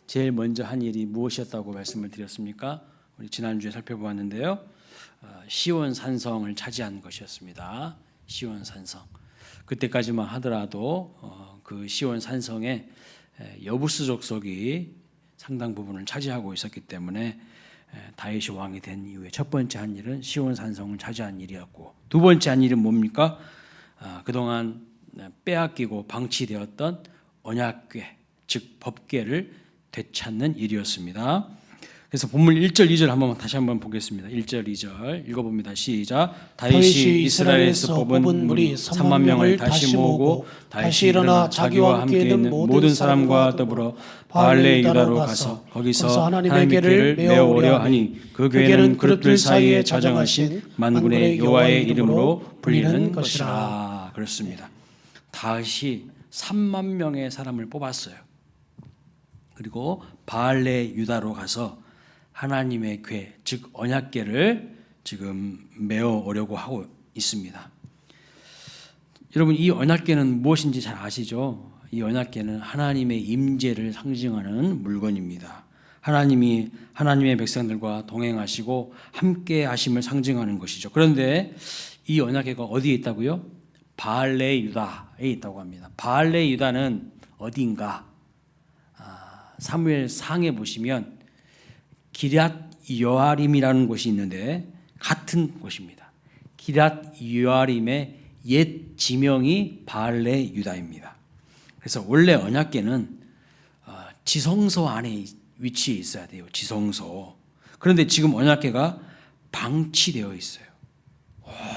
제일 먼저 한 일이 무엇이었다고 말씀을 드렸습니까? 우리 지난주에 살펴보았는데요. 시온 산성을 차지한 것이었습니다. 시온 산성. 그때까지만 하더라도 그 시온 산성에 여부스 족속이 상당 부분을 차지하고 있었기 때문에 다윗이 왕이 된 이후에 첫 번째 한 일은 시온 산성을 차지한 일이었고, 두 번째 한 일은 뭡니까? 그동안 빼앗기고 방치되었던 언약궤, 즉 법궤를 되찾는 일이었습니다. 그래서 본문 1절 2절 다시 한번 보겠습니다. 1절 2절 읽어봅니다. 시작. 다윗이 이스라엘에서 뽑은 무리 3만 명을 다시 모으고 다윗이 일어나 자기와 함께 있는 모든 사람과 더불어 바알레 유다로 가서 거기서 하나님의 궤를 메어 오려 하니 그 궤는 그릇들 사이에 저장하신 만군의 여호와의 이름으로 불리는 것이라. 그렇습니다. 다윗이 3만 명의 사람을 뽑았어요. 그리고 바알레 유다로 가서 하나님의 궤, 즉 언약궤를 지금 메어 오려고 하고 있습니다. 여러분, 이 언약궤는 무엇인지 잘 아시죠? 이 언약궤는 하나님의 임재를 상징하는 물건입니다. 하나님이 하나님의 백성들과 동행하시고 함께 하심을 상징하는 것이죠. 그런데 이 언약궤가 어디에 있다고요? 바알레 유다에 있다고 합니다. 바알레 유다는 어디인가? 사무엘 상에 보시면 기럇 여아림이라는 곳이 있는데 같은 곳입니다. 기럇 여아림의 옛 지명이 바알레 유다입니다. 그래서 원래 언약궤는 지성소 안에 위치해 있어야 돼요. 지성소. 그런데 지금 언약궤가 방치되어 있어요.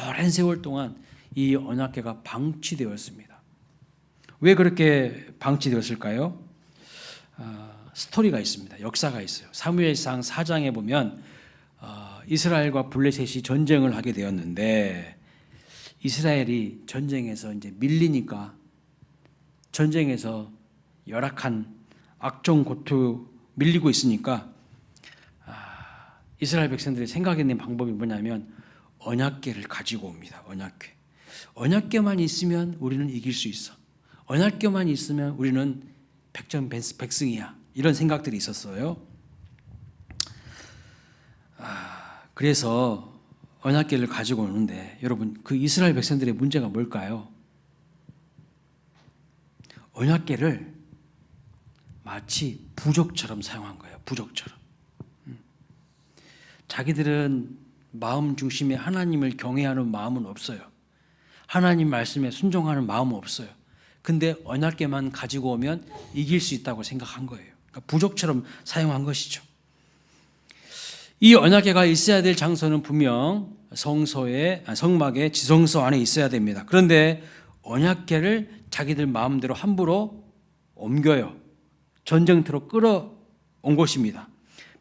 오랜 세월 동안 이 언약궤가 방치되었습니다. 왜 그렇게 방치되었을까요? 스토리가 있습니다. 역사가 있어요. 사무엘상 4장에 보면 이스라엘과 블레셋이 전쟁을 하게 되었는데, 이스라엘이 전쟁에서 이제 밀리니까, 전쟁에서 열악한 악종 고투 밀리고 있으니까 이스라엘 백성들이 생각해낸 방법이 뭐냐면 언약궤를 가지고 옵니다. 언약궤. 언약궤만 있으면 우리는 이길 수 있어. 언약궤만 있으면 우리는 백전백승이야. 이런 생각들이 있었어요. 그래서 언약궤를 가지고 오는데, 여러분, 그 이스라엘 백성들의 문제가 뭘까요? 언약궤를 마치 부족처럼 사용한 거예요. 부족처럼. 자기들은 마음 중심에 하나님을 경외하는 마음은 없어요. 하나님 말씀에 순종하는 마음은 없어요. 근데 언약궤만 가지고 오면 이길 수 있다고 생각한 거예요. 그러니까 부족처럼 사용한 것이죠. 이 언약궤가 있어야 될 장소는 분명 성막의 지성소 안에 있어야 됩니다. 그런데 언약궤를 자기들 마음대로 함부로 옮겨요. 전쟁터로 끌어온 것입니다.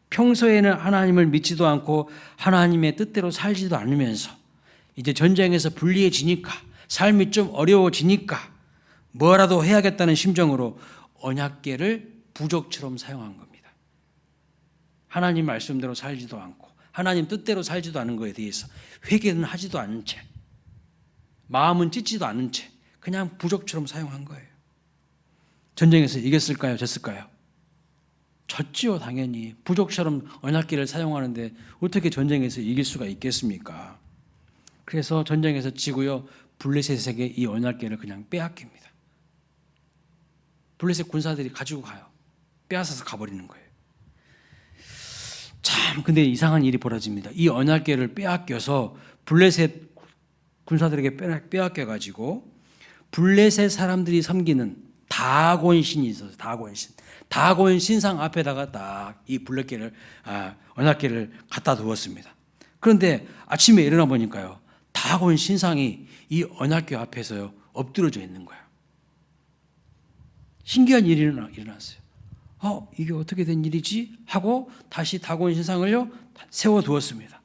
평소에는 하나님을 믿지도 않고 하나님의 뜻대로 살지도 않으면서 이제 전쟁에서 불리해지니까, 삶이 좀 어려워지니까 뭐라도 해야겠다는 심정으로 언약궤를 부족처럼 사용한 겁니다. 하나님 말씀대로 살지도 않고 하나님 뜻대로 살지도 않은 것에 대해서 회개는 하지도 않은 채, 마음은 찢지도 않은 채 그냥 부족처럼 사용한 거예요. 전쟁에서 이겼을까요? 졌을까요? 졌지요, 당연히. 부족처럼 언약궤를 사용하는데 어떻게 전쟁에서 이길 수가 있겠습니까? 그래서 전쟁에서 지고요, 블레셋에게 이 언약궤를 그냥 빼앗깁니다. 블레셋 군사들이 가지고 가요. 빼앗아서 가버리는 거예요. 참, 근데 이상한 일이 벌어집니다. 이 언약궤를 빼앗겨서 블레셋 군사들에게 빼앗겨가지고 블레셋 사람들이 섬기는 다곤 신이 있어서 다곤 신상 앞에다가 딱 이 블레셋 언약궤를 갖다 두었습니다. 그런데 아침에 일어나 보니까요, 다곤 신상이 이 언약궤 앞에서 엎드려져 있는 거예요. 신기한 일이 일어났어요. 이게 어떻게 된 일이지? 하고 다시 다곤 신상을요 세워두었습니다.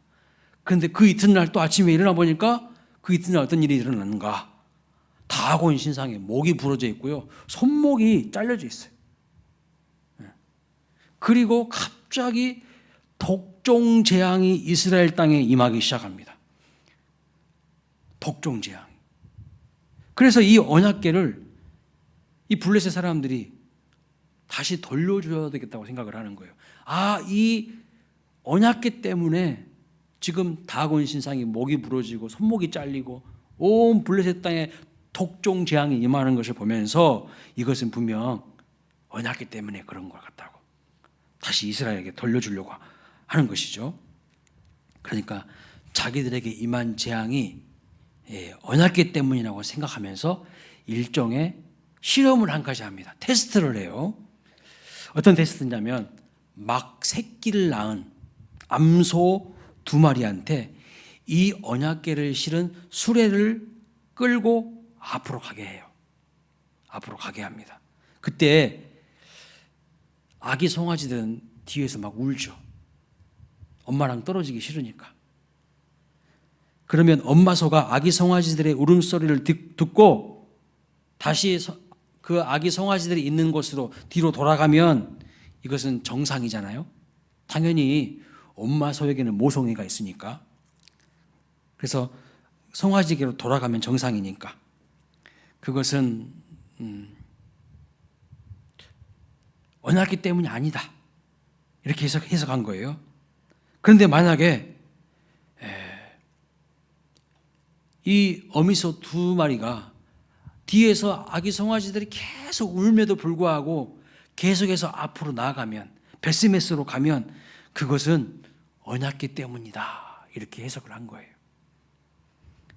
그런데 그 이튿날 또 아침에 일어나 보니까 그 이튿날 어떤 일이 일어났는가? 다곤 신상에 목이 부러져 있고요, 손목이 잘려져 있어요. 그리고 갑자기 독종 재앙이 이스라엘 땅에 임하기 시작합니다. 독종 재앙. 그래서 이 언약궤를 이 블레셋 사람들이 다시 돌려줘야 되겠다고 생각을 하는 거예요. 이 언약궤 때문에 지금 다곤 신상이 목이 부러지고 손목이 잘리고 온 블레셋 땅에 독종 재앙이 임하는 것을 보면서 이것은 분명 언약궤 때문에 그런 것 같다고 다시 이스라엘에게 돌려주려고 하는 것이죠. 그러니까 자기들에게 임한 재앙이 언약궤 때문이라고 생각하면서 일종의 실험을 한 가지 합니다. 테스트를 해요. 어떤 테스트냐면 막 새끼를 낳은 암소 2마리한테 이 언약궤를 실은 수레를 끌고 앞으로 가게 해요. 앞으로 가게 합니다. 그때 아기 송아지들은 뒤에서 막 울죠. 엄마랑 떨어지기 싫으니까. 그러면 엄마 소가 아기 송아지들의 울음소리를 듣고 다시 그 아기 송아지들이 있는 곳으로 뒤로 돌아가면 이것은 정상이잖아요. 당연히 엄마 소에게는 모성애가 있으니까. 그래서 송아지에게로 돌아가면 정상이니까. 그것은 언약궤 때문이 아니다. 이렇게 해석한 거예요. 그런데 만약에 이 어미소 2마리가 뒤에서 아기 송아지들이 계속 울며도 불구하고 계속해서 앞으로 나아가면 베스메스로 가면 그것은 언약궤 때문이다. 이렇게 해석을 한 거예요.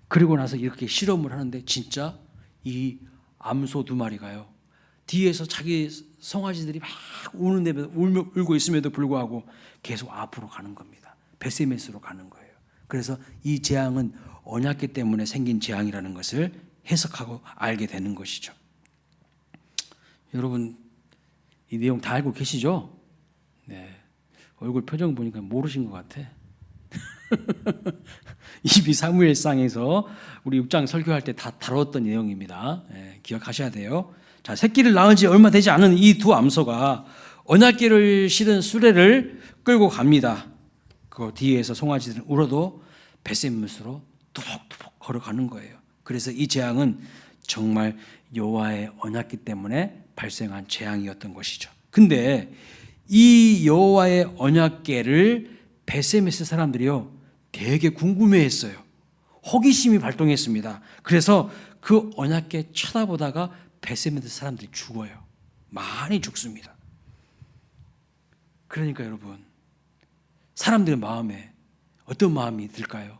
그리고 나서 이렇게 실험을 하는데 진짜 이 암소 2마리가요. 뒤에서 자기 송아지들이 막 울고 있음에도 불구하고 계속 앞으로 가는 겁니다. 베스메스로 가는 거예요. 그래서 이 재앙은 언약궤 때문에 생긴 재앙이라는 것을 해석하고 알게 되는 것이죠. 여러분 이 내용 다 알고 계시죠? 네. 얼굴 표정 보니까 모르신 것 같아. 이미 사무엘상에서 우리 6장 설교할 때 다 다뤘던 내용입니다. 네, 기억하셔야 돼요. 자, 새끼를 낳은 지 얼마 되지 않은 이 2 암소가 언약궤를 실은 수레를 끌고 갑니다. 그 뒤에서 송아지들은 울어도 베셋못으로 뚜벅뚜벅 걸어가는 거예요. 그래서 이 재앙은 정말 여호와의 언약궤 때문에 발생한 재앙이었던 것이죠. 근데 이 여호와의 언약궤를 베세메스 사람들이요 되게 궁금해했어요. 호기심이 발동했습니다. 그래서 그 언약궤 쳐다보다가 베세메스 사람들이 죽어요. 많이 죽습니다. 그러니까 여러분 사람들의 마음에 어떤 마음이 들까요?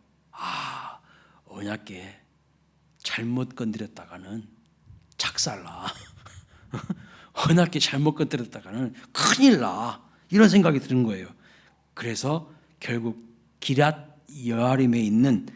언약궤 잘못 건드렸다가는 작살나. 언약궤 잘못 건드렸다가는 큰일 나. 이런 생각이 드는 거예요. 그래서 결국 기럇 여아림에 있는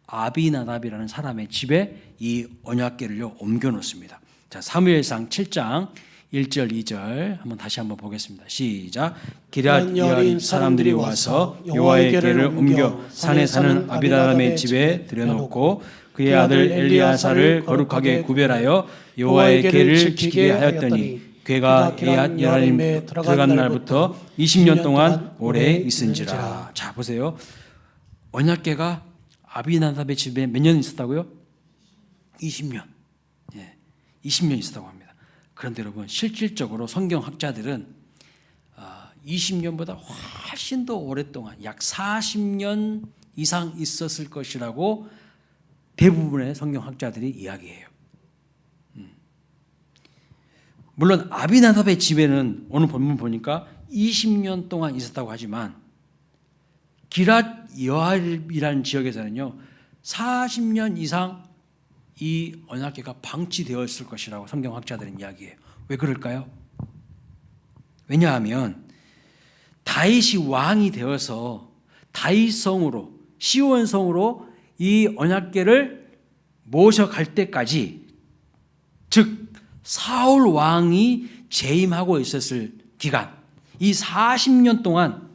아비나답이라는 사람의 집에 이 언약궤를요 옮겨 놓습니다. 자, 사무엘상 7장 1절 2절 다시 한번 보겠습니다. 시작. 기럇 여아림 사람들이 와서 여호와의 궤를 옮겨 산에 사는 아비나답의 집에 들여놓고 그의 아들 엘리야사를 거룩하게 구별하여 여호와의 궤를 지키게 하였더니 궤가 기럇 여아림에 들어간 날부터 20년 동안 오래 있은지라. 자, 보세요. 언약궤가 아비나답의 집에 몇 년 있었다고요? 20년. 20년 있었다고 합니다. 그런데 여러분 실질적으로 성경학자들은 20년보다 훨씬 더 오랫동안 약 40년 이상 있었을 것이라고 대부분의 성경학자들이 이야기해요. 물론 아비나답의 집에는 오늘 본문 보니까 20년 동안 있었다고 하지만 기럇 여아림이라는 지역에서는요 40년 이상 이 언약궤가 방치되었을 것이라고 성경학자들은 이야기해요. 왜 그럴까요? 왜냐하면 다윗이 왕이 되어서 다윗성으로 시온성으로 이 언약궤를 모셔갈 때까지, 즉 사울 왕이 재임하고 있었을 기간, 이 40년 동안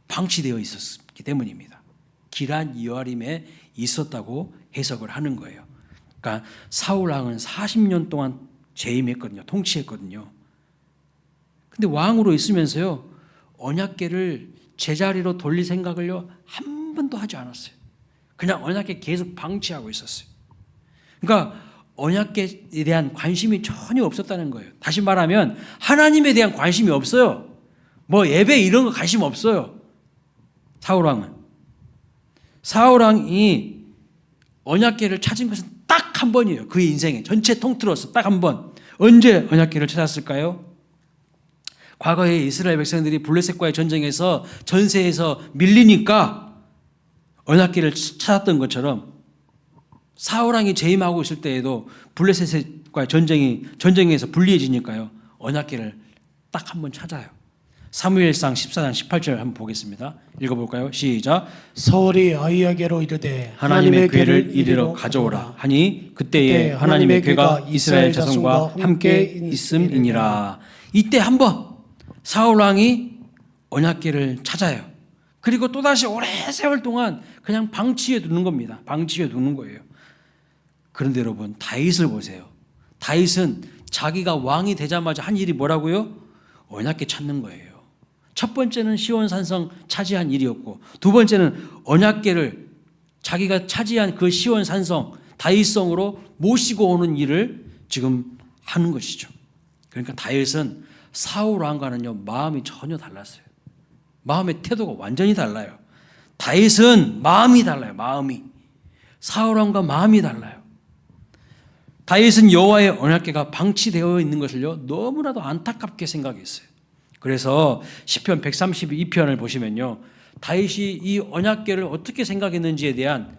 방치되어 있었기 때문입니다. 기럇 여아림에 있었다고 해석을 하는 거예요. 그러니까 사울 왕은 40년 동안 재임했거든요. 통치했거든요. 근데 왕으로 있으면서요 언약궤를 제자리로 돌릴 생각을요 한 번도 하지 않았어요. 그냥 언약궤 계속 방치하고 있었어요. 그러니까 언약궤에 대한 관심이 전혀 없었다는 거예요. 다시 말하면 하나님에 대한 관심이 없어요. 뭐 예배 이런 거 관심 없어요. 사울왕이 언약궤를 찾은 것은 딱 한 번이에요. 그의 인생에 전체 통틀어서 딱 한 번. 언제 언약궤를 찾았을까요? 과거에 이스라엘 백성들이 블레셋과의 전쟁에서 전세에서 밀리니까 언약궤를 찾았던 것처럼 사울왕이 재임하고 있을 때에도 블레셋과의 전쟁에서 불리해지니까요. 언약궤를 딱 한 번 찾아요. 사무엘상 14장 18절 한번 보겠습니다. 읽어볼까요? 시작. 사울이 아히야게로 이르되 하나님의 궤를 이리로 가져오라 하니 그때에 하나님의 궤가 이스라엘 자손과 함께 있음이니라. 이때 한번 사울 왕이 언약궤를 찾아요. 그리고 또다시 오래 세월 동안 그냥 방치해 두는 겁니다. 방치해 두는 거예요. 그런데 여러분 다윗을 보세요. 다윗은 자기가 왕이 되자마자 한 일이 뭐라고요? 언약궤 찾는 거예요. 첫 번째는 시온산성 차지한 일이었고 두 번째는 언약궤를 자기가 차지한 그 시온산성 다윗성으로 모시고 오는 일을 지금 하는 것이죠. 그러니까 다윗은 사울 왕과는요 마음이 전혀 달랐어요. 마음의 태도가 완전히 달라요. 다윗은 마음이 달라요. 마음이 사울 왕과 마음이 달라요. 다윗은 여호와의 언약궤가 방치되어 있는 것을요 너무나도 안타깝게 생각했어요. 그래서 시편 132편을 보시면요 다윗이 이 언약궤를 어떻게 생각했는지에 대한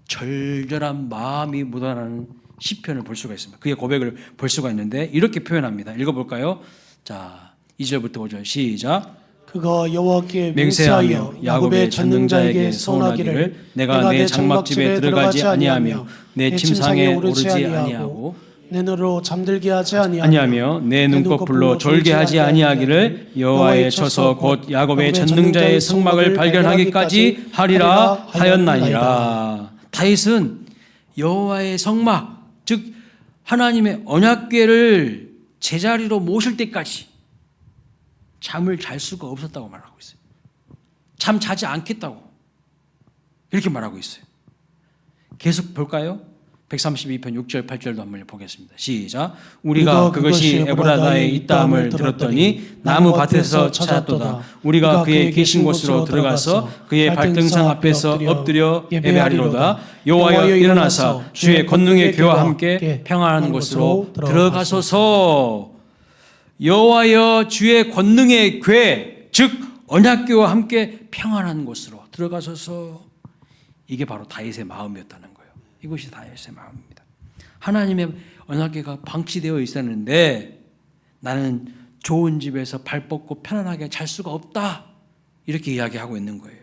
절절한 마음이 묻어나는 시편을 볼 수가 있습니다. 그의 고백을 볼 수가 있는데 이렇게 표현합니다. 읽어볼까요? 자, 2절부터 5절 시작. 그가 여호와께 맹세하며 맹세하여 야곱의 전능자에게 선하기를 내가 내 장막집에 들어가지 아니하며 내 침상에 오르지 아니하고 내 눈으로 잠들게 하지 아니하며 내 눈꺼풀로 졸게 하지 아니하기를 여호와의 처소 곧 야곱의 전능자의 성막을 발견하기까지 하리라 하였나니라. 다윗은 여호와의 성막 즉 하나님의 언약궤를 제자리로 모실 때까지 잠을 잘 수가 없었다고 말하고 있어요. 잠 자지 않겠다고 이렇게 말하고 있어요. 계속 볼까요? 132편 6절 8절도 한번 보겠습니다. 시작. 우리가 그것이 에브라다에 있다함을 들었더니 나무 밭에서 찾았도다. 우리가 그의 계신 곳으로 들어가서 그의 발등상 앞에서 엎드려 예배하리로다. 여호와여 일어나사 주의 권능의 궤와 함께 평안한 곳으로 들어가소서. 여호와여 주의 권능의 궤 즉 언약궤와 함께 평안한 곳으로 들어가소서. 이게 바로 다윗의 마음이었다는 거예요. 이것이 다윗의 마음입니다. 하나님의 언약궤가 방치되어 있었는데 나는 좋은 집에서 발 뻗고 편안하게 잘 수가 없다. 이렇게 이야기하고 있는 거예요.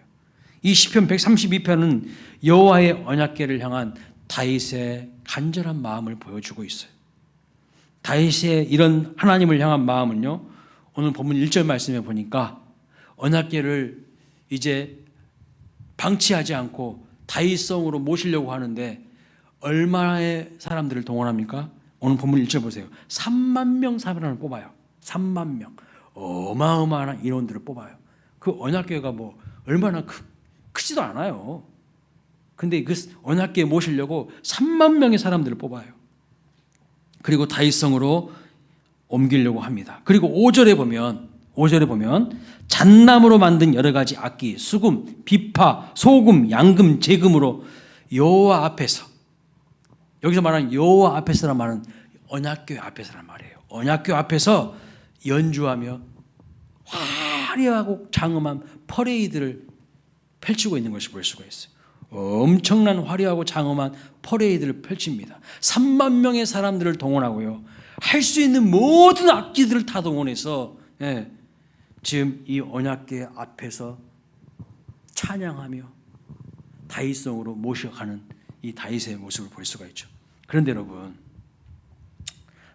이 시편 132편은 여호와의 언약궤를 향한 다윗의 간절한 마음을 보여주고 있어요. 다윗의 이런 하나님을 향한 마음은요. 오늘 본문 1절 말씀에 보니까 언약궤를 이제 방치하지 않고 다윗성으로 모시려고 하는데 얼마의 사람들을 동원합니까? 오늘 본문 1절 보세요. 3만 명 사람을 뽑아요. 3만 명. 어마어마한 인원들을 뽑아요. 그 언약궤가 뭐 얼마나 크지도 않아요. 근데 그 언약궤에 모시려고 3만 명의 사람들을 뽑아요. 그리고 다윗성으로 옮기려고 합니다. 그리고 5절에 보면 잣나무로 만든 여러 가지 악기, 수금, 비파, 소금, 양금, 제금으로 여호와 앞에서 여기서 말하는 여호와 앞에서란 말은 언약궤 앞에서란 말이에요. 언약궤 앞에서 연주하며 화려하고 장엄한 퍼레이드를 펼치고 있는 것을 볼 수가 있어요. 엄청난 화려하고 장엄한 퍼레이드를 펼칩니다. 3만 명의 사람들을 동원하고요. 할 수 있는 모든 악기들을 다 동원해서 지금 이 언약궤 앞에서 찬양하며 다윗성으로 모셔가는 이 다윗의 모습을 볼 수가 있죠. 그런데 여러분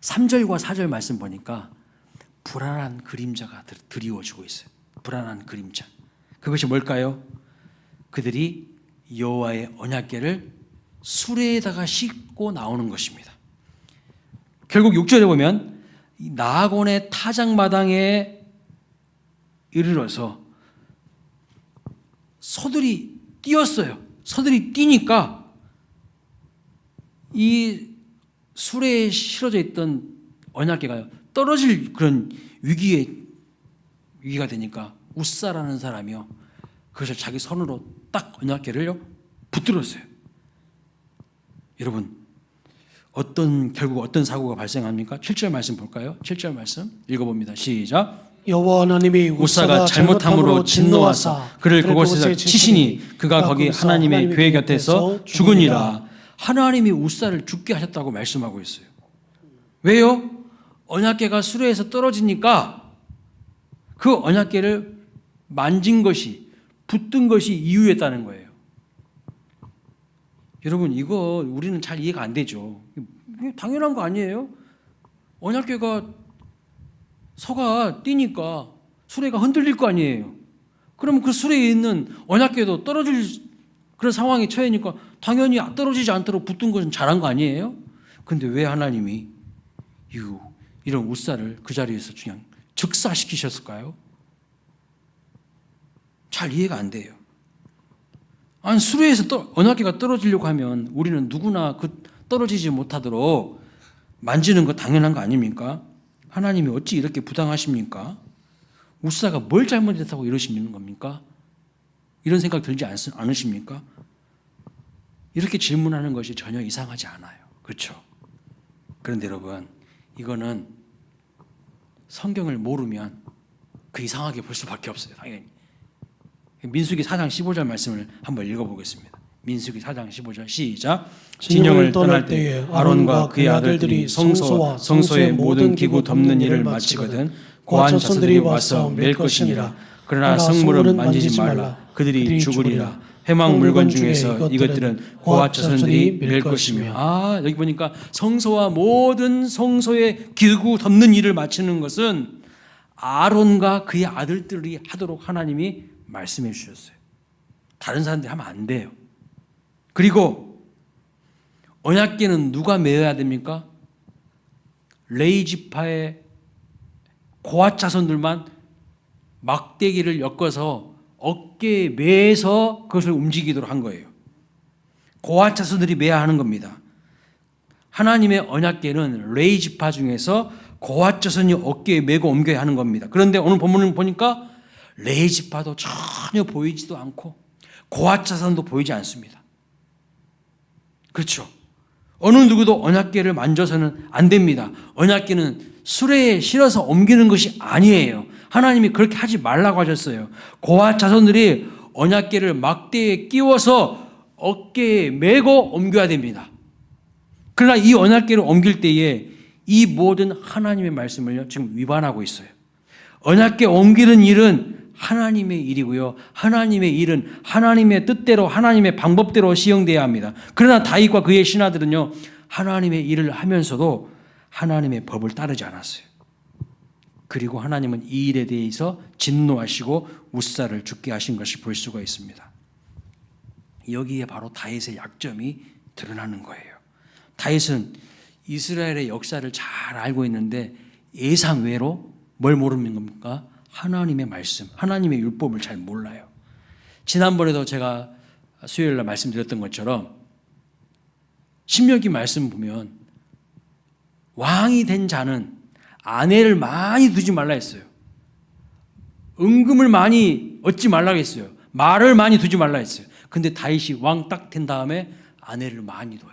3절과 4절 말씀 보니까 불안한 그림자가 드리워지고 있어요. 불안한 그림자. 그것이 뭘까요? 그들이 여호와의 언약궤를 수레에다가 싣고 나오는 것입니다. 결국 6절에 보면 나곤의 타작마당에 이르러서 소들이 뛰었어요. 소들이 뛰니까 이 수레에 실어져 있던 언약궤가 떨어질 그런 위기가 되니까 웃사라는 사람이요, 그것을 자기 손으로 딱 언약궤를요 붙들었어요. 여러분, 결국 어떤 사고가 발생합니까? 7절 말씀 볼까요? 7절 말씀 읽어봅니다. 시작. 여호와 하나님이 웃사가 잘못함으로 진노하사 그를 그곳에서 치시니 그가 거기 하나님의 교회 곁에서 죽으니라. 하나님이 웃사를 죽게 하셨다고 말씀하고 있어요. 왜요? 언약궤가 수레에서 떨어지니까 그 언약궤를 만진 것이, 붙든 것이 이유였다는 거예요. 여러분, 이거 우리는 잘 이해가 안 되죠. 이게 당연한 거 아니에요? 언약궤가 서가 뛰니까 수레가 흔들릴 거 아니에요. 그러면 그 수레에 있는 언약궤도 떨어질 그런 상황에 처해니까 당연히 떨어지지 않도록 붙든 것은 잘한 거 아니에요? 근데 왜 하나님이 이런 웃사를 그 자리에서 그냥 즉사시키셨을까요? 잘 이해가 안 돼요. 아니, 수레에서 언약궤가 떨어지려고 하면 우리는 누구나 그 떨어지지 못하도록 만지는 거 당연한 거 아닙니까? 하나님이 어찌 이렇게 부당하십니까? 웃사가 뭘 잘못했다고 이러시는 겁니까? 이런 생각 들지 않으십니까? 이렇게 질문하는 것이 전혀 이상하지 않아요. 그렇죠? 그런데 여러분, 이거는 성경을 모르면 그 이상하게 볼 수밖에 없어요. 당연히. 민수기 4장 15절 말씀을 한번 읽어보겠습니다. 민수기 4장 15절 시작. 진영을 떠날 때에 아론과 그의 아들들이 성소와 성소의 모든 기구 덮는 일을 마치거든 고한 자손들이 와서 맬 것이니라. 그러나 성물은 만지지 말라. 그들이 죽으리라. 회막 물건 중에서 이것들은 고한 자손들이 맬 것이며. 여기 보니까 성소와 모든 성소의 기구 덮는 일을 마치는 것은 아론과 그의 아들들이 하도록 하나님이 말씀해 주셨어요. 다른 사람들이 하면 안 돼요. 그리고 언약궤는 누가 메어야 됩니까? 레위 지파의 고핫 자손들만 막대기를 엮어서 어깨에 매서 그것을 움직이도록 한 거예요. 고핫 자손들이 메야 하는 겁니다. 하나님의 언약궤는 레위 지파 중에서 고핫 자손이 어깨에 메고 옮겨야 하는 겁니다. 그런데 오늘 본문을 보니까 레위 지파도 전혀 보이지도 않고 고핫 자손도 보이지 않습니다. 그렇죠? 어느 누구도 언약궤를 만져서는 안 됩니다. 언약궤는 수레에 실어서 옮기는 것이 아니에요. 하나님이 그렇게 하지 말라고 하셨어요. 고핫 자손들이 언약궤를 막대에 끼워서 어깨에 메고 옮겨야 됩니다. 그러나 이 언약궤를 옮길 때에 이 모든 하나님의 말씀을 지금 위반하고 있어요. 언약궤 옮기는 일은 하나님의 일이고요. 하나님의 일은 하나님의 뜻대로 하나님의 방법대로 시행돼야 합니다. 그러나 다윗과 그의 신하들은요, 하나님의 일을 하면서도 하나님의 법을 따르지 않았어요. 그리고 하나님은 이 일에 대해서 진노하시고 웃사를 죽게 하신 것을 볼 수가 있습니다. 여기에 바로 다윗의 약점이 드러나는 거예요. 다윗은 이스라엘의 역사를 잘 알고 있는데 예상외로 뭘 모르는 겁니까? 하나님의 말씀, 하나님의 율법을 잘 몰라요. 지난번에도 제가 수요일날 말씀드렸던 것처럼 신명기 말씀 보면 왕이 된 자는 아내를 많이 두지 말라 했어요. 은금을 많이 얻지 말라 했어요. 말을 많이 두지 말라 했어요. 근데 다윗이 왕 딱 된 다음에 아내를 많이 둬요.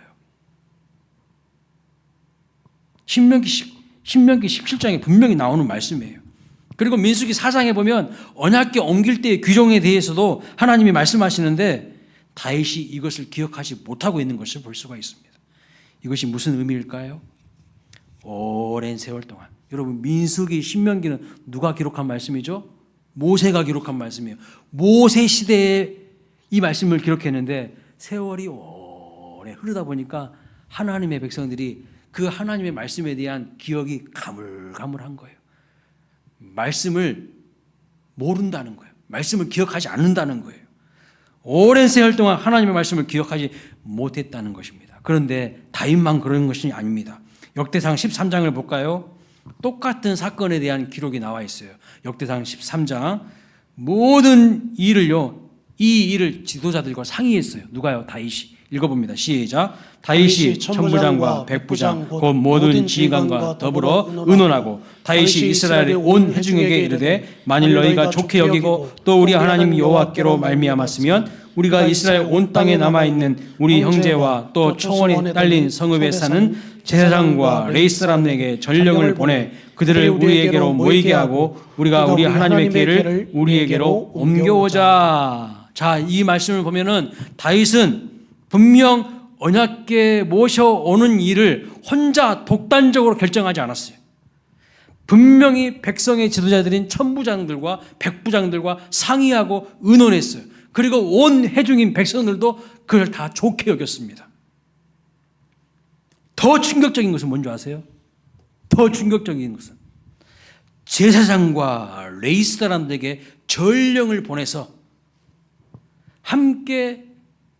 신명기 17장에 분명히 나오는 말씀이에요. 그리고 민수기 4장에 보면 언약궤 옮길 때의 규정에 대해서도 하나님이 말씀하시는데 다윗이 이것을 기억하지 못하고 있는 것을 볼 수가 있습니다. 이것이 무슨 의미일까요? 오랜 세월 동안, 여러분, 민수기 신명기는 누가 기록한 말씀이죠? 모세가 기록한 말씀이에요. 모세 시대에 이 말씀을 기록했는데 세월이 오래 흐르다 보니까 하나님의 백성들이 그 하나님의 말씀에 대한 기억이 가물가물한 거예요. 말씀을 모른다는 거예요. 말씀을 기억하지 않는다는 거예요. 오랜 세월 동안 하나님의 말씀을 기억하지 못했다는 것입니다. 그런데 다윗만 그런 것이 아닙니다. 역대상 13장을 볼까요? 똑같은 사건에 대한 기록이 나와 있어요. 역대상 13장 모든 일을요, 이 일을 지도자들과 상의했어요. 누가요? 다윗이. 읽어봅니다. 시작. 다윗이 천부장과 백부장 곧 모든 지휘관과 더불어 의논하고 다윗이 이스라엘의 온 회중에게 이르되 만일 너희가 좋게 여기고 또 우리 하나님 여호와께로 말미암았으면 우리가 이스라엘 온 땅에 남아 있는 우리 형제와 또 초원에 딸린 성읍에 사는 제사장과 레위 사람에게 전령을 보내 그들을 우리에게로 모이게 하고 우리가 우리 하나님의 길을 우리에게로 옮겨오자. 자, 이 말씀을 보면은 다윗은 분명 언약궤 모셔오는 일을 혼자 독단적으로 결정하지 않았어요. 분명히 백성의 지도자들인 천부장들과 백부장들과 상의하고 의논했어요. 그리고 온 회중인 백성들도 그걸 다 좋게 여겼습니다. 더 충격적인 것은 뭔지 아세요? 더 충격적인 것은 제사장과 레위 사람들에게 전령을 보내서 함께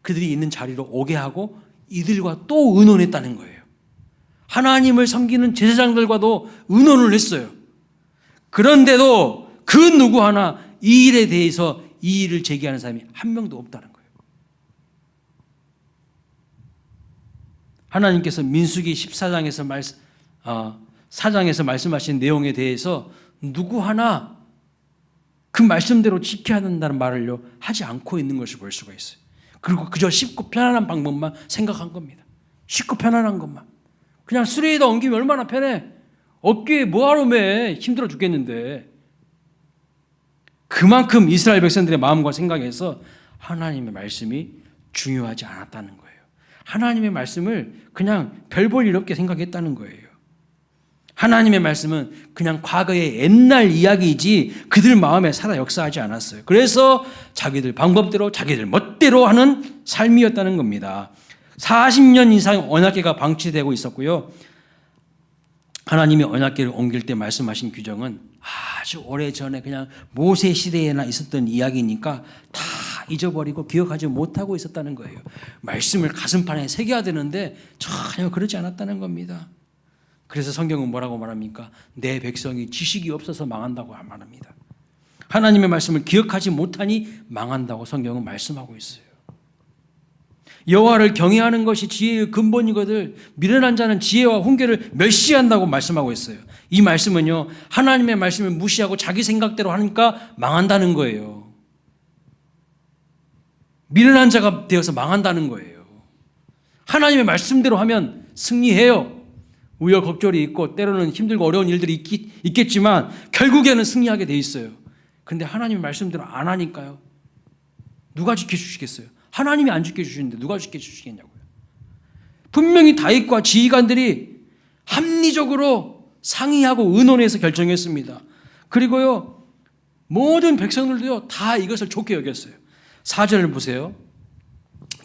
그들이 있는 자리로 오게 하고 이들과 또 의논했다는 거예요. 하나님을 섬기는 제사장들과도 의논을 했어요. 그런데도 그 누구 하나 이 일에 대해서 이 일을 제기하는 사람이 한 명도 없다는 거예요. 하나님께서 민수기 14장에서 사장에서 말씀하신 내용에 대해서 누구 하나 그 말씀대로 지켜야 된다는 말을요 하지 않고 있는 것을 볼 수가 있어요. 그리고 그저 쉽고 편안한 방법만 생각한 겁니다. 쉽고 편안한 것만. 그냥 수레에다 옮기면 얼마나 편해. 어깨에 뭐하러 매. 힘들어 죽겠는데. 그만큼 이스라엘 백성들의 마음과 생각에서 하나님의 말씀이 중요하지 않았다는 거예요. 하나님의 말씀을 그냥 별 볼 일 없게 생각했다는 거예요. 하나님의 말씀은 그냥 과거의 옛날 이야기이지 그들 마음에 살아 역사하지 않았어요. 그래서 자기들 방법대로 자기들 멋대로 하는 삶이었다는 겁니다. 40년 이상 언약궤가 방치되고 있었고요. 하나님이 언약궤를 옮길 때 말씀하신 규정은 아주 오래전에 그냥 모세 시대에나 있었던 이야기니까 다 잊어버리고 기억하지 못하고 있었다는 거예요. 말씀을 가슴판에 새겨야 되는데 전혀 그러지 않았다는 겁니다. 그래서 성경은 뭐라고 말합니까? 내 백성이 지식이 없어서 망한다고 말합니다. 하나님의 말씀을 기억하지 못하니 망한다고 성경은 말씀하고 있어요. 여호와를 경외하는 것이 지혜의 근본이거든 미련한 자는 지혜와 훈계를 멸시한다고 말씀하고 있어요. 이 말씀은요 하나님의 말씀을 무시하고 자기 생각대로 하니까 망한다는 거예요. 미련한 자가 되어서 망한다는 거예요. 하나님의 말씀대로 하면 승리해요. 우여곡절이 있고 때로는 힘들고 어려운 일들이 있겠지만 결국에는 승리하게 돼 있어요. 그런데 하나님의 말씀대로 안 하니까요. 누가 지켜주시겠어요? 하나님이 안 지켜주시는데 누가 지켜주시겠냐고요. 분명히 다윗과 지휘관들이 합리적으로 상의하고 의논해서 결정했습니다. 그리고요 모든 백성들도요 다 이것을 좋게 여겼어요. 4절을 보세요.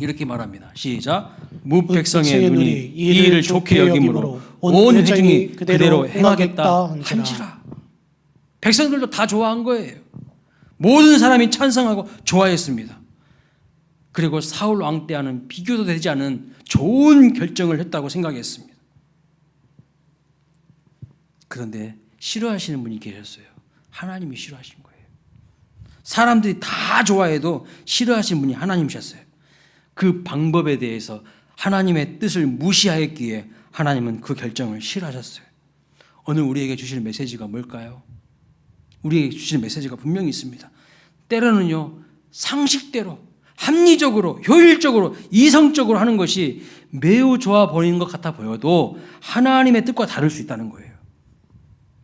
이렇게 말합니다. 시작. 무백성의 눈이 이 일을 좋게 여김으로 온 회중이 그대로 행하겠다 한지라. 백성들도 다 좋아한 거예요. 모든 사람이 찬성하고 좋아했습니다. 그리고 사울 왕 때와는 비교도 되지 않은 좋은 결정을 했다고 생각했습니다. 그런데 싫어하시는 분이 계셨어요. 하나님이 싫어하신 거예요. 사람들이 다 좋아해도 싫어하시는 분이 하나님이셨어요. 그 방법에 대해서 하나님의 뜻을 무시하였기에 하나님은 그 결정을 싫어하셨어요. 오늘 우리에게 주시는 메시지가 뭘까요? 우리에게 주시는 메시지가 분명히 있습니다. 때로는요 상식대로 합리적으로 효율적으로 이성적으로 하는 것이 매우 좋아 보이는 것 같아 보여도 하나님의 뜻과 다를 수 있다는 거예요.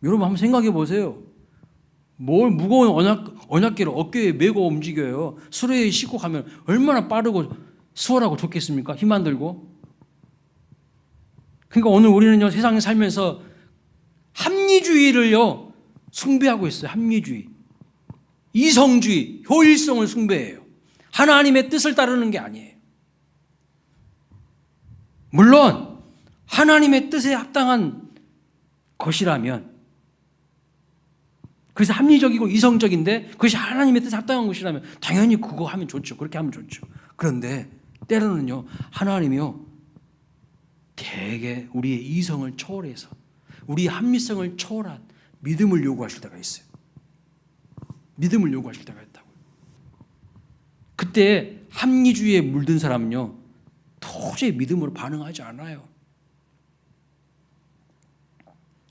여러분 한번 생각해 보세요. 뭘 무거운 언약궤를 어깨에 메고 움직여요. 수레에 싣고 가면 얼마나 빠르고 수월하고 좋겠습니까? 힘 안 들고. 그러니까 오늘 우리는요 세상에 살면서 합리주의를요 숭배하고 있어요. 합리주의, 이성주의, 효율성을 숭배해요. 하나님의 뜻을 따르는 게 아니에요. 물론 하나님의 뜻에 합당한 것이라면, 그래서 합리적이고 이성적인데 그것이 하나님의 뜻에 합당한 것이라면 당연히 그거 하면 좋죠. 그렇게 하면 좋죠. 그런데 때로는요 하나님이요 되게 우리의 이성을 초월해서 우리의 합리성을 초월한 믿음을 요구하실 때가 있어요. 믿음을 요구하실 때가 있다고요. 그때 합리주의에 물든 사람은요 도저히 믿음으로 반응하지 않아요.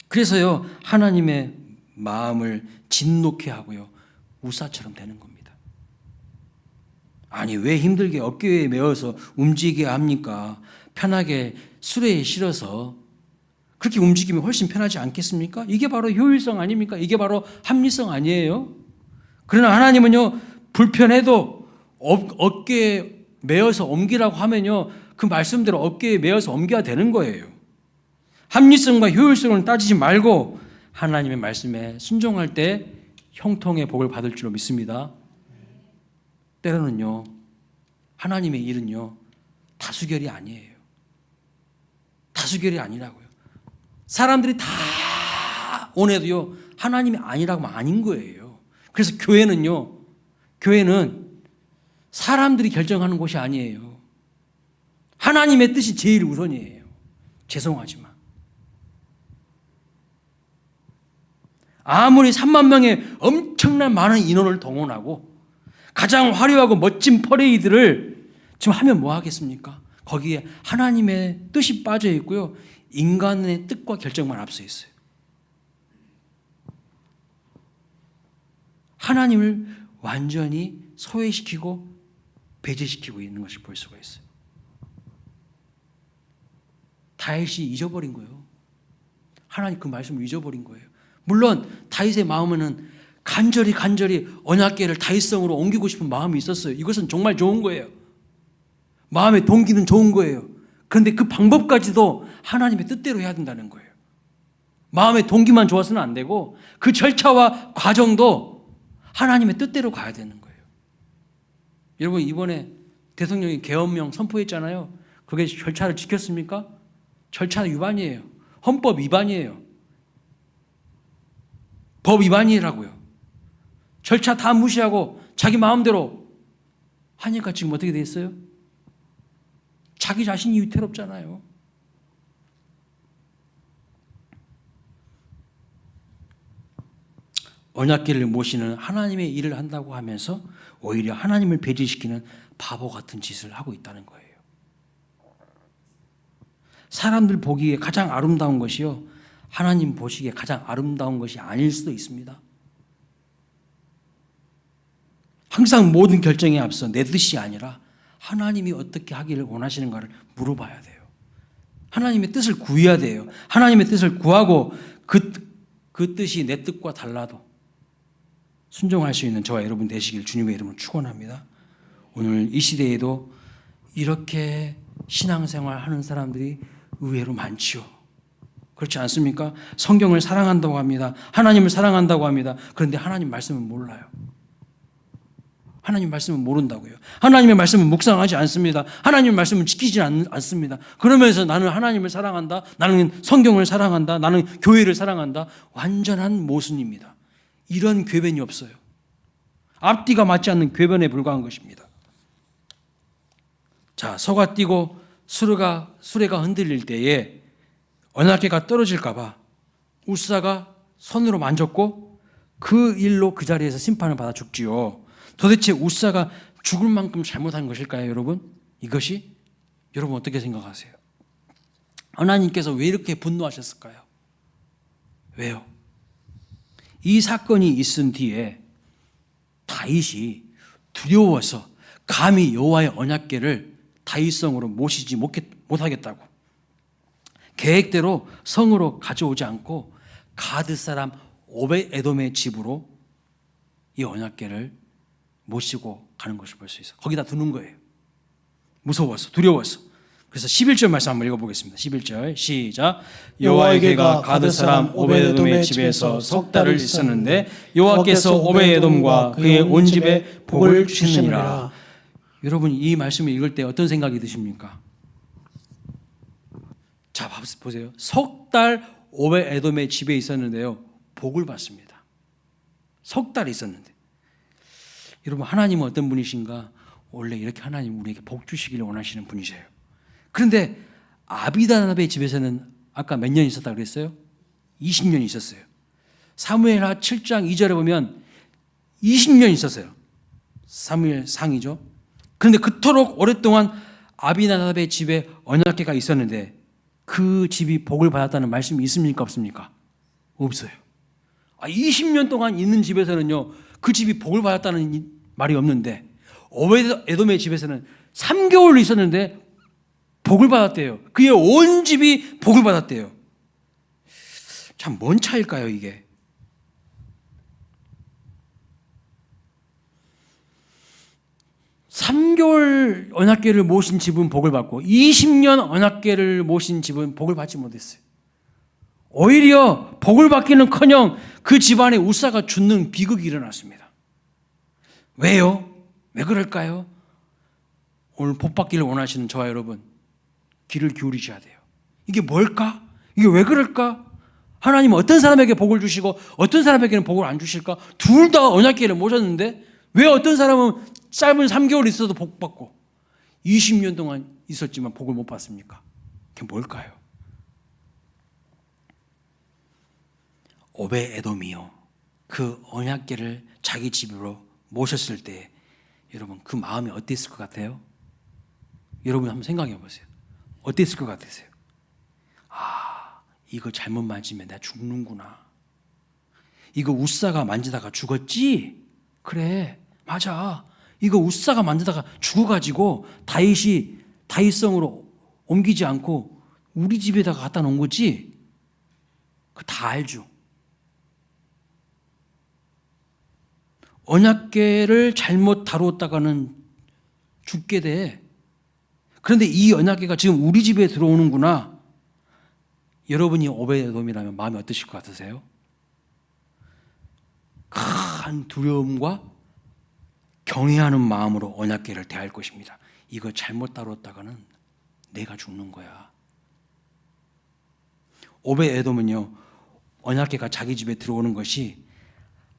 그래서요, 하나님의 마음을 진노케 하고요, 우사처럼 되는 겁니다. 아니, 왜 힘들게 어깨에 메어서 움직이게 합니까? 편하게 수레에 실어서 그렇게 움직이면 훨씬 편하지 않겠습니까? 이게 바로 효율성 아닙니까? 이게 바로 합리성 아니에요? 그러나 하나님은요, 불편해도 어깨에 메어서 옮기라고 하면요, 그 말씀대로 어깨에 메어서 옮겨야 되는 거예요. 합리성과 효율성을 따지지 말고 하나님의 말씀에 순종할 때 형통의 복을 받을 줄로 믿습니다. 때로는요, 하나님의 일은요, 다수결이 아니에요. 다수결이 아니라고요. 사람들이 다 원해도요, 하나님이 아니라고 하면 아닌 거예요. 그래서 교회는 사람들이 결정하는 곳이 아니에요. 하나님의 뜻이 제일 우선이에요. 죄송하지만. 아무리 3만 명의 엄청난 많은 인원을 동원하고 가장 화려하고 멋진 퍼레이드를 지금 하면 뭐 하겠습니까? 거기에 하나님의 뜻이 빠져 있고요, 인간의 뜻과 결정만 앞서 있어요. 하나님을 완전히 소외시키고 배제시키고 있는 것을 볼 수가 있어요. 다윗이 잊어버린 거예요. 하나님 그 말씀을 잊어버린 거예요. 물론 다윗의 마음에는 간절히 언약궤를 다윗성으로 옮기고 싶은 마음이 있었어요. 이것은 정말 좋은 거예요. 마음의 동기는 좋은 거예요. 그런데 그 방법까지도 하나님의 뜻대로 해야 된다는 거예요. 마음의 동기만 좋아서는 안 되고 그 절차와 과정도 하나님의 뜻대로 가야 되는 거예요. 여러분, 이번에 대통령이 계엄령 선포했잖아요. 그게 절차를 지켰습니까? 절차 위반이에요. 헌법 위반이에요. 법 위반이라고요. 절차 다 무시하고 자기 마음대로 하니까 지금 어떻게 돼 있어요? 자기 자신이 위태롭잖아요. 언약궤를 모시는 하나님의 일을 한다고 하면서 오히려 하나님을 배제시키는 바보 같은 짓을 하고 있다는 거예요. 사람들 보기에 가장 아름다운 것이요, 하나님 보시기에 가장 아름다운 것이 아닐 수도 있습니다. 항상 모든 결정에 앞서 내 뜻이 아니라 하나님이 어떻게 하기를 원하시는가를 물어봐야 돼요. 하나님의 뜻을 구해야 돼요. 하나님의 뜻을 구하고 그 뜻이 내 뜻과 달라도 순종할 수 있는 저와 여러분 되시길 주님의 이름으로 축원합니다. 오늘 이 시대에도 이렇게 신앙생활 하는 사람들이 의외로 많지요. 그렇지 않습니까? 성경을 사랑한다고 합니다. 하나님을 사랑한다고 합니다. 그런데 하나님 말씀은 몰라요. 하나님 말씀은 모른다고요. 하나님의 말씀은 묵상하지 않습니다. 하나님의 말씀은 지키지 않습니다. 그러면서 나는 하나님을 사랑한다, 나는 성경을 사랑한다, 나는 교회를 사랑한다. 완전한 모순입니다. 이런 궤변이 없어요. 앞뒤가 맞지 않는 궤변에 불과한 것입니다. 자, 소가 뛰고 수레가 흔들릴 때에 언약궤가 떨어질까 봐 우사가 손으로 만졌고 그 일로 그 자리에서 심판을 받아 죽지요. 도대체 우사가 죽을 만큼 잘못한 것일까요, 여러분? 이것이? 여러분 어떻게 생각하세요? 하나님께서 왜 이렇게 분노하셨을까요? 왜요? 이 사건이 있은 뒤에 다윗이 두려워서 감히 여호와의 언약궤를 다윗성으로 모시지 못하겠다고 계획대로 성으로 가져오지 않고 가드 사람 오벳에돔의 집으로 이 언약궤를 모시고 가는 것을 볼 수 있어요. 거기다 두는 거예요. 무서워서, 두려워서. 그래서 11절 말씀 한번 읽어보겠습니다. 11절 시작. 여호와의 궤가 가드 사람 오벳에돔의 집에서 석 달을 있었는데 여호와께서 오벳에돔과 그의 온 집에 복을 주시느니라. 여러분 이 말씀을 읽을 때 어떤 생각이 드십니까? 자, 보세요. 석 달 오벳에돔의 집에 있었는데요, 복을 받습니다. 석 달 있었는데. 여러분 하나님은 어떤 분이신가? 원래 이렇게 하나님 우리에게 복 주시기를 원하시는 분이세요. 그런데 아비다답의 집에서는 아까 몇 년 있었다 그랬어요? 20년 있었어요. 사무엘하 7장 2절에 보면 20년 있었어요. 사무엘 상이죠. 그런데 그토록 오랫동안 아비나답의 집에 언약궤가 있었는데 그 집이 복을 받았다는 말씀이 있습니까? 없습니까? 없어요. 20년 동안 있는 집에서는요, 그 집이 복을 받았다는 말이 없는데 오베드에돔의 집에서는 3개월 있었는데 복을 받았대요. 그의 온 집이 복을 받았대요. 참 뭔 차일까요, 이게? (3개월) 언약궤를 모신 집은 복을 받고 20년 언약궤를 모신 집은 복을 받지 못했어요. 오히려 복을 받기는커녕 그 집안에 우사가 죽는 비극이 일어났습니다. 왜요? 왜 그럴까요? 오늘 복 받기를 원하시는 저와 여러분, 귀를 기울이셔야 돼요. 이게 뭘까? 이게 왜 그럴까? 하나님은 어떤 사람에게 복을 주시고 어떤 사람에게는 복을 안 주실까? 둘 다 언약궤를 모셨는데 왜 어떤 사람은 짧은 3개월 있어도 복 받고 20년 동안 있었지만 복을 못 받습니까? 그게 뭘까요? 오베에돔이요, 그 언약궤를 자기 집으로 모셨을 때 여러분 그 마음이 어땠을 것 같아요? 여러분 한번 생각해 보세요. 어땠을 것 같으세요? 이거 잘못 만지면 내가 죽는구나. 이거 우사가 만지다가 죽었지? 그래, 맞아. 이거 우사가 만지다가 죽어가지고 다윗성으로 옮기지 않고 우리 집에다가 갖다 놓은 거지? 그거 다 알죠. 언약궤를 잘못 다루었다가는 죽게 돼. 그런데 이 언약궤가 지금 우리 집에 들어오는구나. 여러분이 오베데돔이라면 마음이 어떠실 것 같으세요? 큰 두려움과 경외하는 마음으로 언약궤를 대할 것입니다. 이거 잘못 다뤘다가는 내가 죽는 거야. 오베에돔은요, 언약궤가 자기 집에 들어오는 것이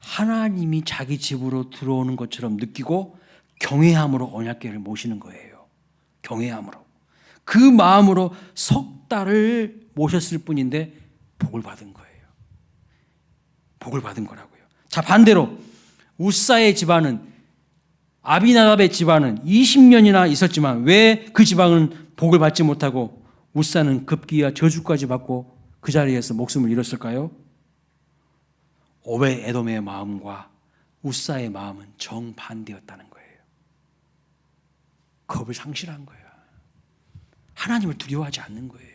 하나님이 자기 집으로 들어오는 것처럼 느끼고 경외함으로 언약궤를 모시는 거예요. 경외함으로. 그 마음으로 석 달을 모셨을 뿐인데 복을 받은 거예요. 복을 받은 거라고요. 자, 반대로 우사의 집안은, 아비나답의 집안은 20년이나 있었지만 왜 그 집안은 복을 받지 못하고 우사는 급기야 저주까지 받고 그 자리에서 목숨을 잃었을까요? 오베에돔의 마음과 우사의 마음은 정반대였다는 거예요. 겁을 상실한 거예요. 하나님을 두려워하지 않는 거예요.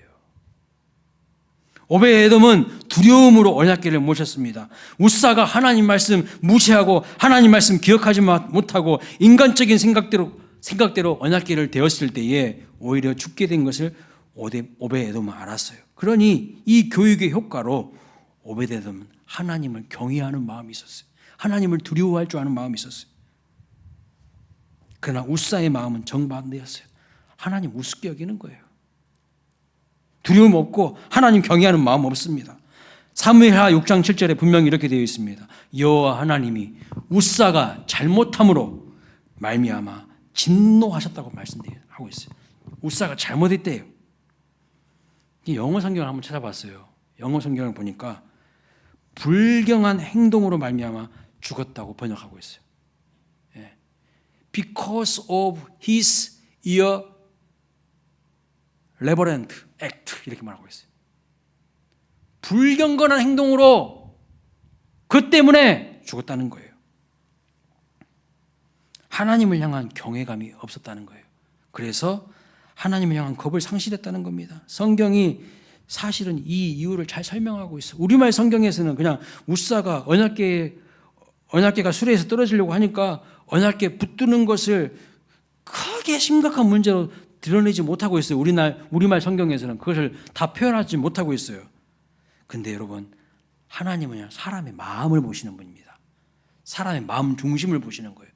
오베에돔은 두려움으로 언약궤를 모셨습니다. 우사가 하나님 말씀 무시하고 하나님 말씀 기억하지 못하고 인간적인 생각대로 언약궤를 대었을 때에 오히려 죽게 된 것을 오베에돔은 알았어요. 그러니 이 교육의 효과로 오베에돔은 하나님을 경외하는 마음이 있었어요. 하나님을 두려워할 줄 아는 마음이 있었어요. 그러나 우사의 마음은 정반대였어요. 하나님 우습게 여기는 거예요. 두려움 없고 하나님 경외하는 마음 없습니다. 사무엘하 6장 7절에 분명히 이렇게 되어 있습니다. 여호와 하나님이 우사가 잘못함으로 말미암아 진노하셨다고 말씀하고 있어요. 우사가 잘못했대요. 영어 성경을 한번 찾아봤어요. 영어 성경을 보니까 불경한 행동으로 말미암아 죽었다고 번역하고 있어요. Because of his irreverent act 이렇게 말하고 있어요. 불경건한 행동으로 그 때문에 죽었다는 거예요. 하나님을 향한 경외감이 없었다는 거예요. 그래서 하나님을 향한 겁을 상실했다는 겁니다. 성경이 사실은 이 이유를 잘 설명하고 있어요. 우리말 성경에서는 그냥 우사가 언약궤가 수레에서 떨어지려고 하니까 언약궤 붙드는 것을 크게 심각한 문제로 드러내지 못하고 있어요. 우리말 성경에서는 그것을 다 표현하지 못하고 있어요. 근데 여러분, 하나님은 사람의 마음을 보시는 분입니다. 사람의 마음 중심을 보시는 거예요.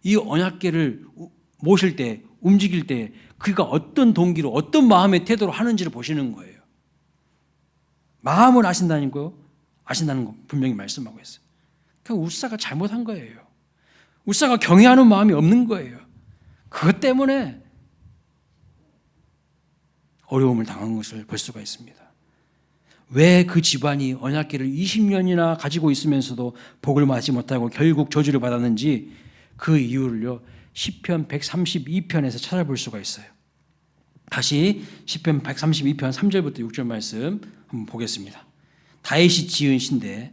이 언약궤를 모실 때, 움직일 때 그가 어떤 동기로, 어떤 마음의 태도로 하는지를 보시는 거예요. 마음을 아신다는 거 분명히 말씀하고 있어요. 그러니까 우사가 잘못한 거예요. 우사가 경외하는 마음이 없는 거예요. 그것 때문에 어려움을 당한 것을 볼 수가 있습니다. 왜 그 집안이 언약궤를 20년이나 가지고 있으면서도 복을 받지 못하고 결국 저주를 받았는지 그 이유를요, 시편 132편에서 찾아볼 수가 있어요. 다시 시편 132편 3절부터 6절 말씀 한번 보겠습니다. 다윗이 지은 시인데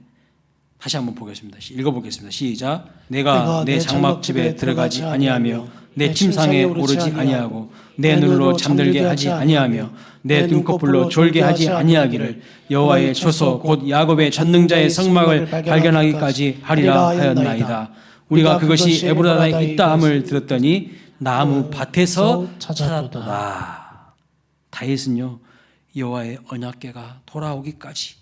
다시 한번 보겠습니다. 읽어보겠습니다. 시작. 내가 내 장막집에 들어가지 아니하며 내 침상에 오르지 아니하고 내 눈으로 잠들게 하지 아니하며 내 눈꺼풀로 졸게 하지 아니하기를 여호와의 초소 곧 야곱의 전능자의 성막을 발견하기까지 하리라 하였나이다. 우리가 그것이 에브라다에 있다 함을 들었더니 나무 밭에서 찾았도다. 다윗은요 여호와의 언약궤가 돌아오기까지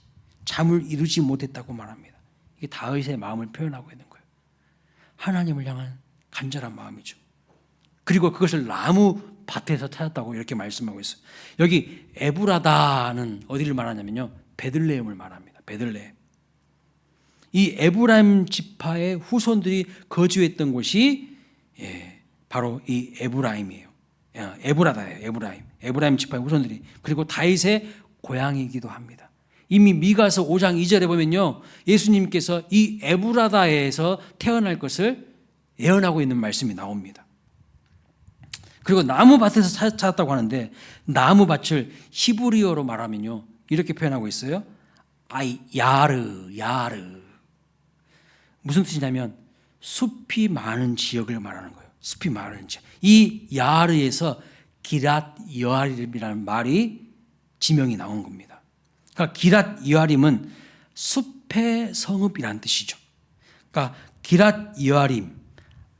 잠을 이루지 못했다고 말합니다. 이게 다윗의 마음을 표현하고 있는 거예요. 하나님을 향한 간절한 마음이죠. 그리고 그것을 나무 밭에서 찾았다고 이렇게 말씀하고 있어요. 여기 에브라다는 어디를 말하냐면요 베들레헴을 말합니다. 베들레헴. 이 에브라임 지파의 후손들이 거주했던 곳이 바로 이 에브라임이에요. 에브라다예요. 에브라임 지파의 후손들이. 그리고 다윗의 고향이기도 합니다. 이미 미가서 5장 2절에 보면요 예수님께서 이 에브라다에서 태어날 것을 예언하고 있는 말씀이 나옵니다. 그리고 나무밭에서 찾았다고 하는데 나무밭을 히브리어로 말하면요 이렇게 표현하고 있어요. 야르. 무슨 뜻이냐면 숲이 많은 지역을 말하는 거예요. 숲이 많은 지역. 이 야르에서 기랏 여아림이라는 말이 지명이 나온 겁니다. 그러니까 기랏 여아림은 숲의 성읍이라는 뜻이죠. 그러니까 기랏 여아림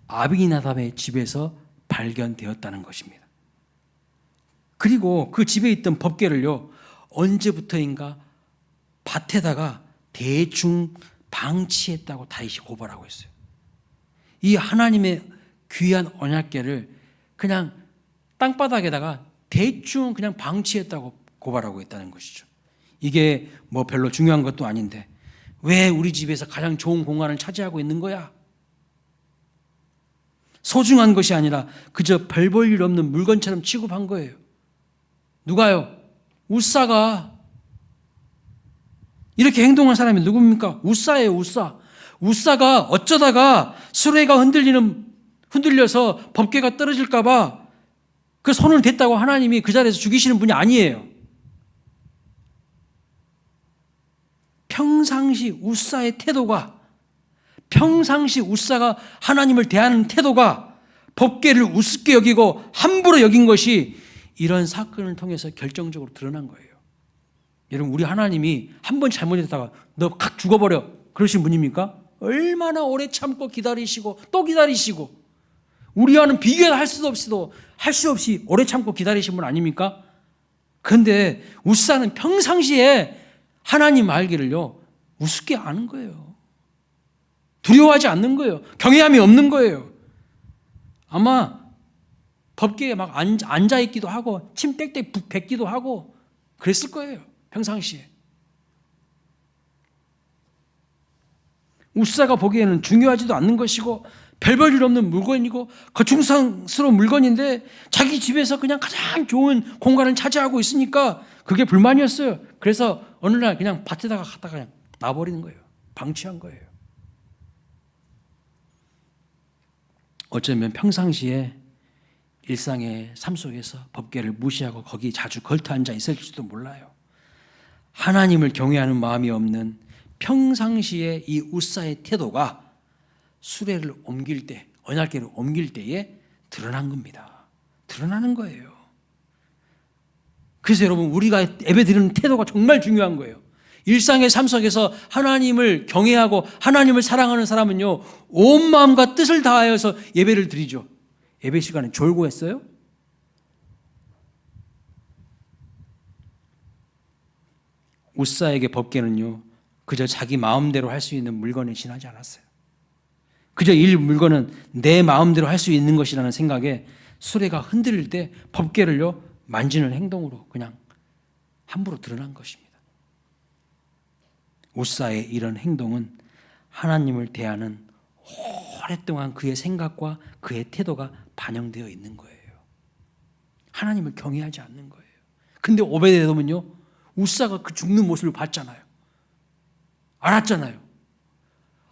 아비나답의 집에서 발견되었다는 것입니다. 그리고 그 집에 있던 법궤를요 언제부터인가 밭에다가 대충 방치했다고 다윗이 고발하고 있어요. 이 하나님의 귀한 언약궤를 그냥 땅바닥에다가 대충 그냥 방치했다고 고발하고 있다는 것이죠. 이게 뭐 별로 중요한 것도 아닌데 왜 우리 집에서 가장 좋은 공간을 차지하고 있는 거야? 소중한 것이 아니라 그저 별 볼 일 없는 물건처럼 취급한 거예요. 누가요? 우사가. 이렇게 행동한 사람이 누굽니까? 우사예요. 우사가 어쩌다가 수레가 흔들려서 법궤가 떨어질까 봐 그 손을 댔다고 하나님이 그 자리에서 죽이시는 분이 아니에요. 평상시 우사의 태도가, 평상시 우사가 하나님을 대하는 태도가 법궤를 우습게 여기고 함부로 여긴 것이 이런 사건을 통해서 결정적으로 드러난 거예요. 여러분, 우리 하나님이 한 번 잘못했다가 너 각 죽어버려 그러신 분입니까? 얼마나 오래 참고 기다리시고 또 기다리시고, 우리와는 비교할 수 없이 오래 참고 기다리신 분 아닙니까? 그런데 우사는 평상시에 하나님 알기를요 우습게 아는 거예요. 두려워하지 않는 거예요. 경외함이 없는 거예요. 아마 법궤에 막 앉아있기도 하고 침 땡땡 뱉기도 하고 그랬을 거예요. 평상시에. 우사가 보기에는 중요하지도 않는 것이고 별 볼 일 없는 물건이고 거충스러운 물건인데 자기 집에서 그냥 가장 좋은 공간을 차지하고 있으니까 그게 불만이었어요. 그래서 어느 날 그냥 밭에다가 갖다가 그냥 놔버리는 거예요. 방치한 거예요. 어쩌면 평상시에 일상의 삶 속에서 법궤를 무시하고 거기 자주 걸터 앉아 있을지도 몰라요. 하나님을 경외하는 마음이 없는 평상시에 이 우사의 태도가 수레를 옮길 때, 언약궤를 옮길 때에 드러난 겁니다. 드러나는 거예요. 그래서 여러분, 우리가 예배드리는 태도가 정말 중요한 거예요. 일상의 삶 속에서 하나님을 경외하고 하나님을 사랑하는 사람은요 온 마음과 뜻을 다하여서 예배를 드리죠. 예배 시간에 졸고 했어요? 우사에게 법궤는요 그저 자기 마음대로 할 수 있는 물건에 지나지 않았어요. 그저 이 물건은 내 마음대로 할 수 있는 것이라는 생각에 수레가 흔들릴 때 법궤를요 만지는 행동으로 그냥 함부로 드러난 것입니다. 우사의 이런 행동은 하나님을 대하는 오랫동안 그의 생각과 그의 태도가 반영되어 있는 거예요. 하나님을 경외하지 않는 거예요. 근데 오베데돔은요 우사가 그 죽는 모습을 봤잖아요. 알았잖아요.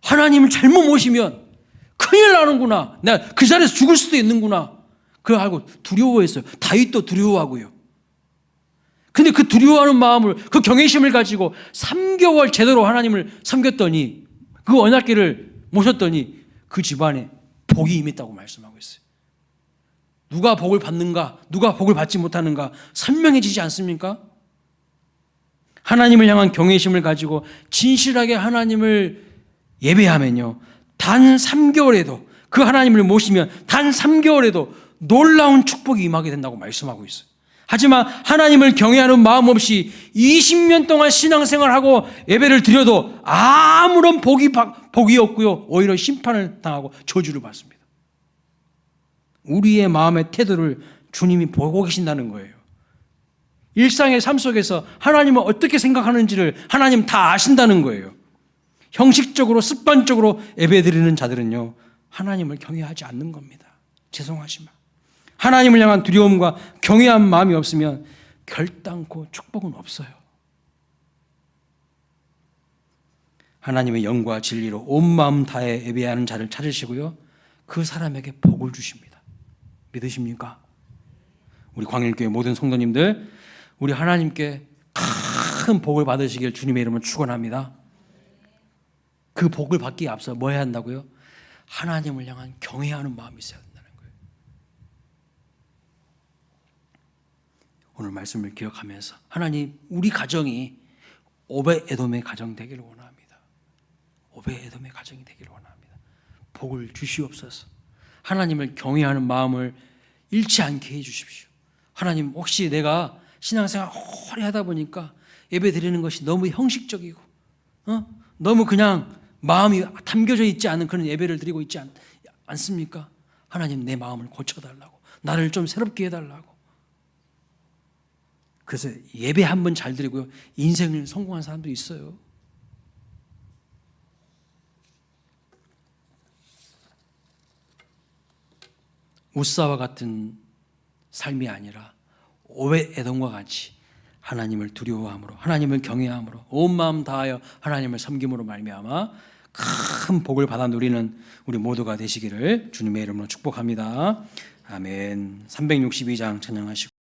하나님을 잘못 모시면 큰일 나는구나. 내가 그 자리에서 죽을 수도 있는구나. 그걸 알고 두려워했어요. 다윗도 두려워하고요. 근데 그 두려워하는 마음을, 그 경외심을 가지고 3개월 제대로 하나님을 섬겼더니, 그 언약궤를 모셨더니 그 집안에 복이 임했다고 말씀하고 있어요. 누가 복을 받는가, 누가 복을 받지 못하는가 선명해지지 않습니까? 하나님을 향한 경외심을 가지고 진실하게 하나님을 예배하면요, 단 3개월에도, 그 하나님을 모시면 단 3개월에도 놀라운 축복이 임하게 된다고 말씀하고 있어요. 하지만 하나님을 경외하는 마음 없이 20년 동안 신앙생활하고 예배를 드려도 아무런 복이 없고요, 오히려 심판을 당하고 저주를 받습니다. 우리의 마음의 태도를 주님이 보고 계신다는 거예요. 일상의 삶 속에서 하나님은 어떻게 생각하는지를 하나님 다 아신다는 거예요. 형식적으로 습관적으로 예배드리는 자들은요, 하나님을 경외하지 않는 겁니다. 죄송하지만 하나님을 향한 두려움과 경외한 마음이 없으면 결단코 축복은 없어요. 하나님의 영과 진리로 온 마음 다해 예배하는 자를 찾으시고요, 그 사람에게 복을 주십니다. 믿으십니까? 우리 광일교회 모든 성도님들, 우리 하나님께 큰 복을 받으시길 주님의 이름으로 축원합니다. 그 복을 받기에 앞서 뭐 해야 한다고요? 하나님을 향한 경외하는 마음이 있어야 된다는 거예요. 오늘 말씀을 기억하면서 하나님, 우리 가정이 오벳에돔의 가정 되기를 원합니다. 오벳에돔의 가정이 되기를 원합니다. 복을 주시옵소서. 하나님을 경외하는 마음을 잃지 않게 해주십시오. 하나님, 혹시 내가 신앙생활 오래 하다 보니까 예배 드리는 것이 너무 형식적이고 너무 그냥 마음이 담겨져 있지 않은 그런 예배를 드리고 있지 않습니까? 하나님, 내 마음을 고쳐달라고, 나를 좀 새롭게 해달라고. 그래서 예배 한 번 잘 드리고요, 인생을 성공한 사람도 있어요. 우사와 같은 삶이 아니라 오벳에돔과 같이 하나님을 두려워함으로, 하나님을 경외함으로, 온 마음 다하여 하나님을 섬김으로 말미암아 큰 복을 받아 누리는 우리 모두가 되시기를 주님의 이름으로 축복합니다. 아멘. 362장 찬양하시고